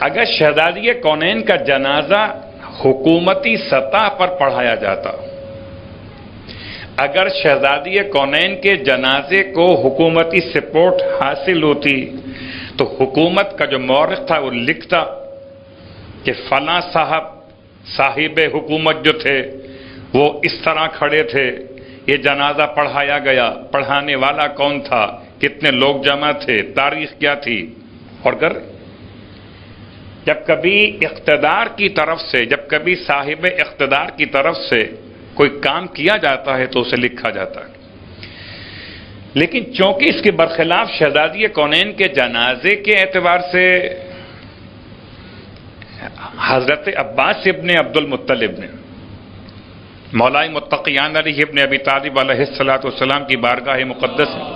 اگر شہزادی کونین کا جنازہ حکومتی سطح پر پڑھایا جاتا، اگر شہزادی کونین کے جنازے کو حکومتی سپورٹ حاصل ہوتی تو حکومت کا جو مورخ تھا وہ لکھتا کہ فلاں صاحب حکومت جو تھے وہ اس طرح کھڑے تھے، یہ جنازہ پڑھایا گیا، پڑھانے والا کون تھا، کتنے لوگ جمع تھے، تاریخ کیا تھی. اور اگر جب کبھی اقتدار کی طرف سے، جب کبھی صاحب اقتدار کی طرف سے کوئی کام کیا جاتا ہے تو اسے لکھا جاتا ہے. لیکن چونکہ اس کے برخلاف شہزادی کونین کے جنازے کے اعتبار سے حضرت عباس ابن عبد المطلب نے مولائے متقیان علی ابن ابی طالب علیہ السلام کی بارگاہ مقدس میں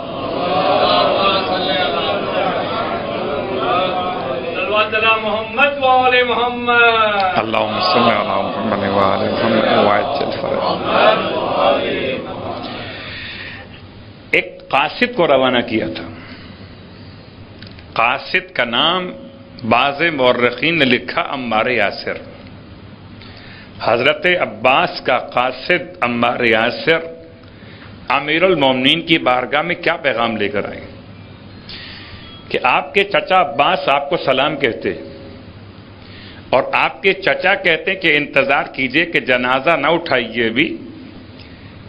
محمد وآل محمد اللہم صلی علی محمد وآل محمد وعجل فرجہ ایک قاصد کو روانہ کیا تھا. قاصد کا نام بعض مورخین نے لکھا عمار یاسر. حضرت عباس کا قاصد عمار یاسر امیر المومنین کی بارگاہ میں کیا پیغام لے کر آئے کہ آپ کے چچا عباس آپ کو سلام کہتے اور آپ کے چچا کہتے ہیں کہ انتظار کیجئے کہ جنازہ نہ اٹھائیے بھی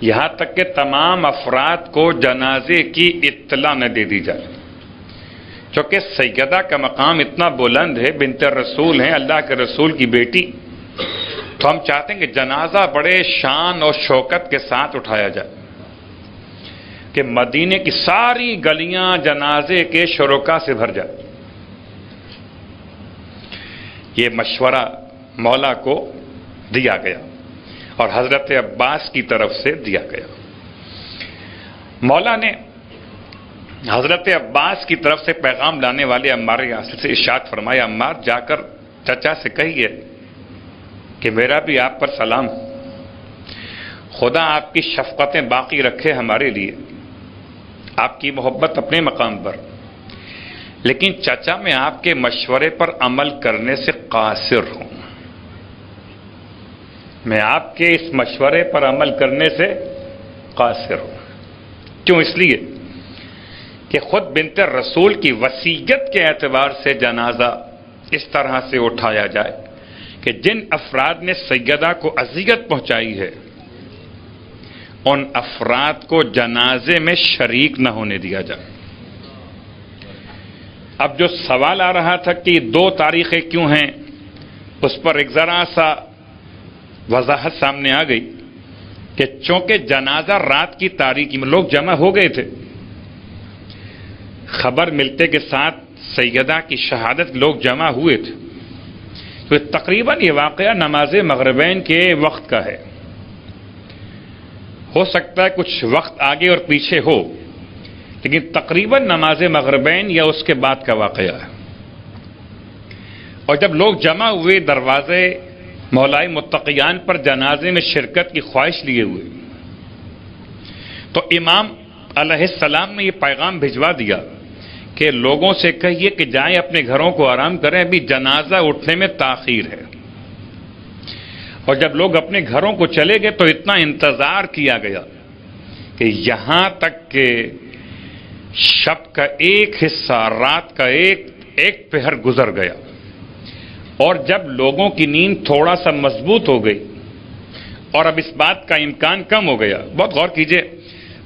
یہاں تک کہ تمام افراد کو جنازے کی اطلاع نہ دے دی جائے. چونکہ سیدہ کا مقام اتنا بلند ہے، بنت رسول ہیں، اللہ کے رسول کی بیٹی، تو ہم چاہتے ہیں کہ جنازہ بڑے شان اور شوکت کے ساتھ اٹھایا جائے کہ مدینے کی ساری گلیاں جنازے کے شرکا سے بھر جائے. یہ مشورہ مولا کو دیا گیا اور حضرت عباس کی طرف سے دیا گیا. مولا نے حضرت عباس کی طرف سے پیغام لانے والے عمار یاسر سے ارشاد فرمایا، عمار جا کر چچا سے کہیے کہ میرا بھی آپ پر سلام، خدا آپ کی شفقتیں باقی رکھے ہمارے لیے، آپ کی محبت اپنے مقام پر، لیکن چچا میں آپ کے مشورے پر عمل کرنے سے قاصر ہوں. میں آپ کے اس مشورے پر عمل کرنے سے قاصر ہوں. کیوں؟ اس لیے کہ خود بنت رسول کی وصیت کے اعتبار سے جنازہ اس طرح سے اٹھایا جائے کہ جن افراد نے سیدہ کو اذیت پہنچائی ہے ان افراد کو جنازے میں شریک نہ ہونے دیا جائے. اب جو سوال آ رہا تھا کہ 2 تاریخیں کیوں ہیں، اس پر ایک ذرا سا وضاحت سامنے آ گئی کہ چونکہ جنازہ رات کی تاریکی میں لوگ جمع ہو گئے تھے، خبر ملتے کے ساتھ سیدہ کی شہادت لوگ جمع ہوئے تھے، تو تقریباً یہ واقعہ نماز مغربین کے وقت کا ہے. ہو سکتا ہے کچھ وقت آگے اور پیچھے ہو، لیکن تقریباً نماز مغربین یا اس کے بعد کا واقعہ ہے. اور جب لوگ جمع ہوئے دروازے مولائے متقیان پر جنازے میں شرکت کی خواہش لیے ہوئے، تو امام علیہ السلام نے یہ پیغام بھجوا دیا کہ لوگوں سے کہیے کہ جائیں اپنے گھروں کو آرام کریں، ابھی جنازہ اٹھنے میں تاخیر ہے. اور جب لوگ اپنے گھروں کو چلے گئے تو اتنا انتظار کیا گیا کہ یہاں تک کہ شب کا ایک حصہ، رات کا ایک پہر گزر گیا. اور جب لوگوں کی نیند تھوڑا سا مضبوط ہو گئی اور اب اس بات کا امکان کم ہو گیا، بہت غور کیجئے،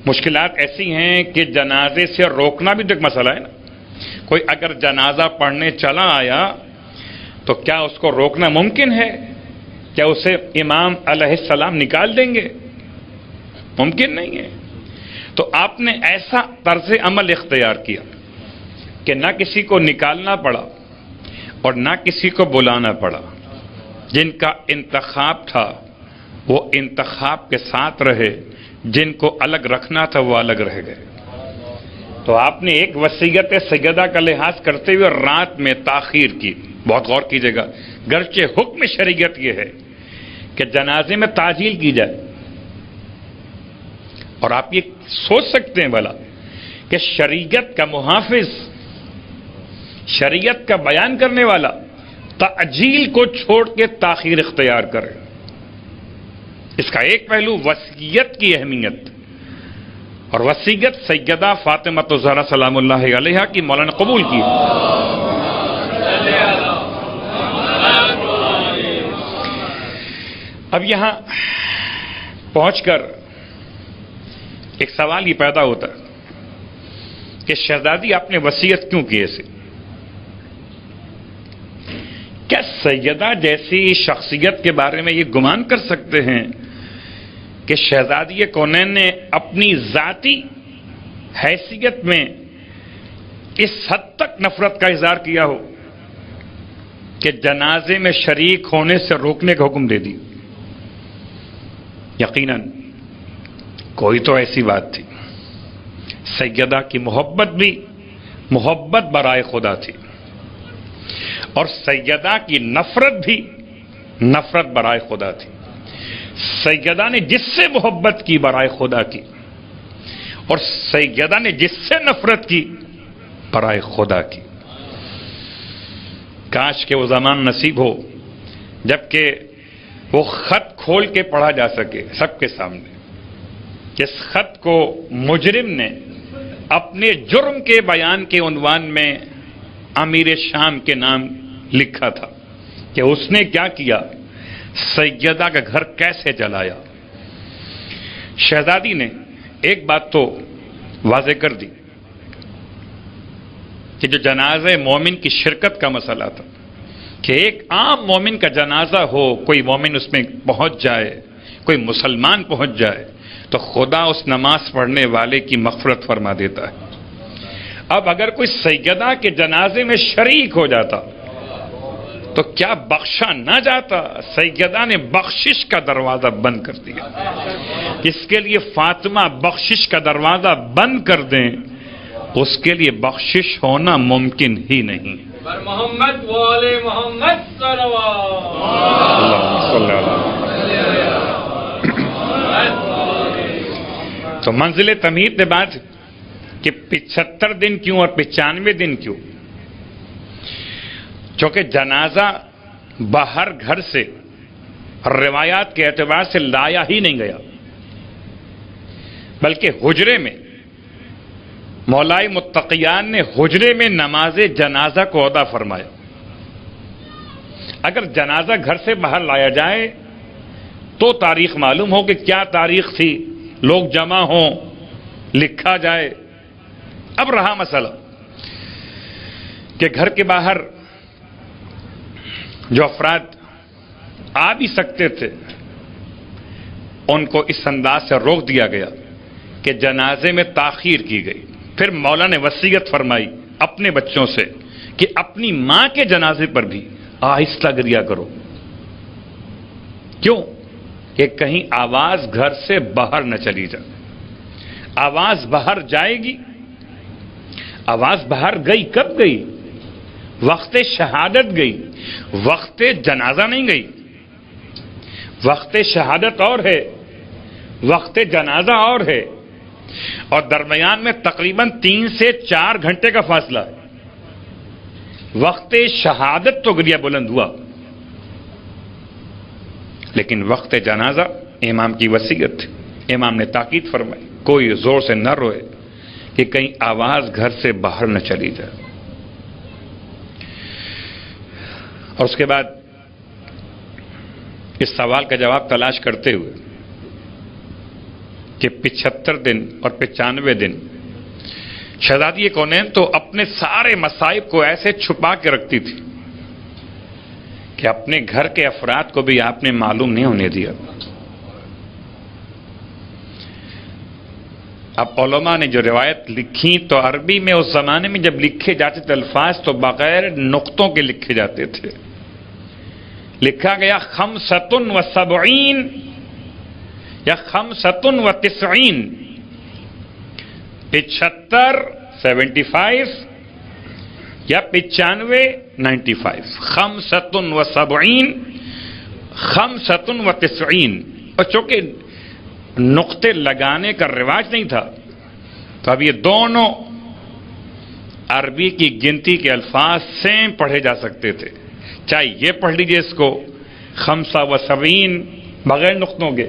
مشکلات ایسی ہیں کہ جنازے سے روکنا بھی تو ایک مسئلہ ہے نا. کوئی اگر جنازہ پڑھنے چلا آیا تو کیا اس کو روکنا ممکن ہے؟ کیا اسے امام علیہ السلام نکال دیں گے؟ ممکن نہیں ہے. تو آپ نے ایسا طرز عمل اختیار کیا کہ نہ کسی کو نکالنا پڑا اور نہ کسی کو بلانا پڑا. جن کا انتخاب تھا وہ انتخاب کے ساتھ رہے، جن کو الگ رکھنا تھا وہ الگ رہ گئے. تو آپ نے ایک وصیت سیدہ کا لحاظ کرتے ہوئے رات میں تاخیر کی. بہت غور کیجیے گا، گرچہ حکم شریعت یہ ہے کہ جنازے میں تعجیل کی جائے، اور آپ یہ سوچ سکتے ہیں بھلا کہ شریعت کا محافظ، شریعت کا بیان کرنے والا تعجیل کو چھوڑ کے تاخیر اختیار کرے. اس کا ایک پہلو وصیت کی اہمیت، اور وصیت سیدہ فاطمہ الزہرا سلام اللہ علیہا کی مولانا قبول کی. اب یہاں پہنچ کر ایک سوال یہ پیدا ہوتا ہے کہ شہزادی آپ نے وصیت کیوں کی ایسے؟ کیا سیدہ جیسی شخصیت کے بارے میں یہ گمان کر سکتے ہیں کہ شہزادی کونین نے اپنی ذاتی حیثیت میں اس حد تک نفرت کا اظہار کیا ہو کہ جنازے میں شریک ہونے سے روکنے کا حکم دے دی؟ یقیناً کوئی تو ایسی بات تھی. سیدہ کی محبت بھی محبت برائے خدا تھی، اور سیدہ کی نفرت بھی نفرت برائے خدا تھی. سیدہ نے جس سے محبت کی برائے خدا کی، اور سیدہ نے جس سے نفرت کی برائے خدا کی. کاش کہ وہ زمان نصیب ہو جبکہ وہ خط کھول کے پڑھا جا سکے سب کے سامنے. جس خط کو مجرم نے اپنے جرم کے بیان کے عنوان میں امیر شام کے نام لکھا تھا کہ اس نے کیا کیا، سیدہ کا گھر کیسے جلایا. شہزادی نے ایک بات تو واضح کر دی کہ جو جنازہ مومن کی شرکت کا مسئلہ تھا کہ ایک عام مومن کا جنازہ ہو، کوئی مومن اس میں پہنچ جائے، کوئی مسلمان پہنچ جائے تو خدا اس نماز پڑھنے والے کی مغفرت فرما دیتا ہے. اب اگر کوئی سیدہ کے جنازے میں شریک ہو جاتا تو کیا بخشا نہ جاتا؟ سیدہ نے بخشش کا دروازہ بند کر دیا. جس کے لیے فاطمہ بخشش کا دروازہ بند کر دیں اس کے لیے بخشش ہونا ممکن ہی نہیں. پر محمد والے محمد تو منزل تمہید نے بات کہ 75 دن کیوں اور 95 دن کیوں؟ چونکہ جنازہ باہر گھر سے روایات کے اعتبار سے لایا ہی نہیں گیا، بلکہ حجرے میں مولائے متقیان نے حجرے میں نماز جنازہ کو ادا فرمایا. اگر جنازہ گھر سے باہر لایا جائے تو تاریخ معلوم ہو کہ کیا تاریخ تھی، لوگ جمع ہوں، لکھا جائے. اب رہا مسئلہ کہ گھر کے باہر جو افراد آ بھی سکتے تھے ان کو اس انداز سے روک دیا گیا کہ جنازے میں تاخیر کی گئی. پھر مولا نے وصیت فرمائی اپنے بچوں سے کہ اپنی ماں کے جنازے پر بھی آہستہ گریا کرو. کیوں؟ کہ کہیں آواز گھر سے باہر نہ چلی جائے. آواز باہر جائے گی. آواز باہر گئی کب گئی؟ وقت شہادت گئی، وقت جنازہ نہیں گئی. وقت شہادت اور ہے، وقت جنازہ اور ہے، اور درمیان میں تقریباً 3 سے 4 گھنٹے کا فاصلہ ہے. وقت شہادت تو گریا بلند ہوا، لیکن وقت جنازہ امام کی وصیت تھی. امام نے تاکید فرمائی کوئی زور سے نہ روئے کہ کہیں آواز گھر سے باہر نہ چلی جائے. اور اس کے بعد اس سوال کا جواب تلاش کرتے ہوئے کہ 75 دن اور 95 دن شہزادی کونین تو اپنے سارے مصائب کو ایسے چھپا کے رکھتی تھی کہ اپنے گھر کے افراد کو بھی آپ نے معلوم نہیں ہونے دیا. اب علماء نے جو روایت لکھی تو عربی میں اس زمانے میں جب لکھے جاتے تھے الفاظ تو بغیر نقطوں کے لکھے جاتے تھے. لکھا گیا 75 یا 95 75 75 یا 95 95 75 95. اور چونکہ نقطے لگانے کا رواج نہیں تھا تو اب یہ دونوں عربی کی گنتی کے الفاظ سیم پڑھے جا سکتے تھے. چاہے یہ پڑھ لیجئے اس کو 75 بغیر نقطوں کے،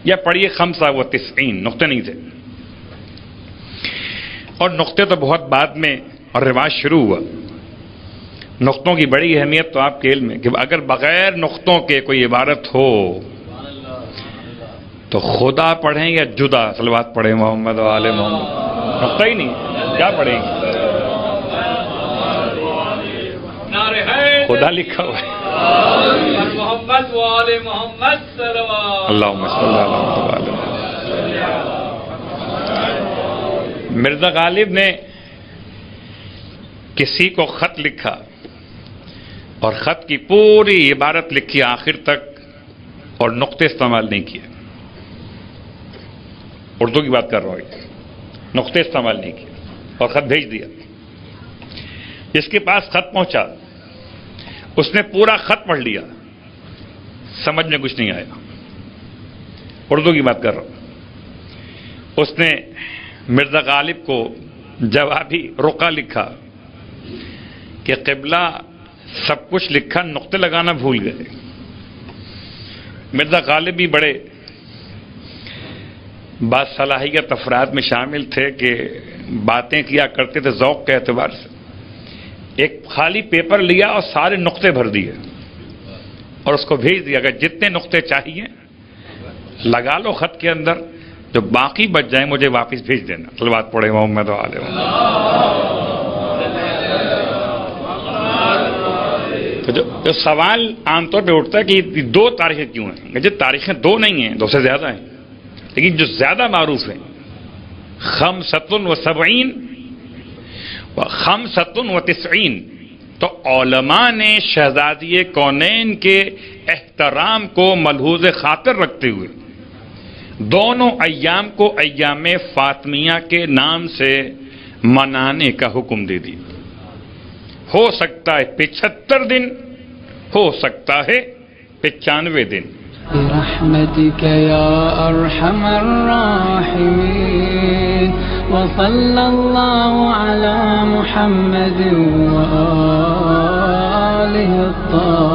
یا پڑھیے 95 نقطے نہیں تھے، اور نقطے تو بہت بعد میں اور رواج شروع ہوا۔ نقطوں کی بڑی اہمیت تو آپ کے علم ہے کہ اگر بغیر نقطوں کے کوئی عبارت ہو تو خدا پڑھیں یا جدا صلوات پڑھیں محمد و آل محمد، نقطہ ہی نہیں، کیا پڑھیں گے؟ نعرہ حیدر، خدا لکھا ہوا ہے۔ محمد و آل محمد صلوات۔ اللہم صلی اللہ علیہ وسلم۔ مرزا غالب نے کسی کو خط لکھا اور خط کی پوری عبارت لکھی آخر تک اور نقطے استعمال نہیں کیے۔ اردو کی بات کر رہا ہوں، نقطے استعمال نہیں کیے اور خط بھیج دیا۔ جس کے پاس خط پہنچا اس نے پورا خط پڑھ لیا، سمجھ میں کچھ نہیں آیا، اردو کی بات کر رہا ہوں۔ اس نے مرزا غالب کو جوابی رقعہ لکھا کہ قبلہ سب کچھ لکھا، نقطے لگانا بھول گئے۔ مرزا غالب بھی بڑے باصلاحیت افراد میں شامل تھے کہ باتیں کیا کرتے تھے ذوق کے اعتبار سے۔ ایک خالی پیپر لیا اور سارے نقطے بھر دیے اور اس کو بھیج دیا کہ جتنے نقطے چاہیے لگا لو خط کے اندر، جو باقی بچ جائیں مجھے واپس بھیج دینا۔ صلوات پڑھے محمد و آل محمد۔ تو جو سوال عام طور پہ اٹھتا ہے کہ یہ 2 تاریخیں کیوں ہیں؟ جو تاریخیں 2 نہیں ہیں، 2 سے زیادہ ہیں، لیکن جو زیادہ معروف ہیں 75 و 95، تو علماء نے شہزادی کونین کے احترام کو ملحوظ خاطر رکھتے ہوئے دونوں ایام کو ایام فاطمیہ کے نام سے منانے کا حکم دے دیا۔ ہو سکتا ہے 75 دن، ہو سکتا ہے 95 دن۔ برحمتك يا أرحم الراحمين وصلى الله على محمد وآله الطاهرين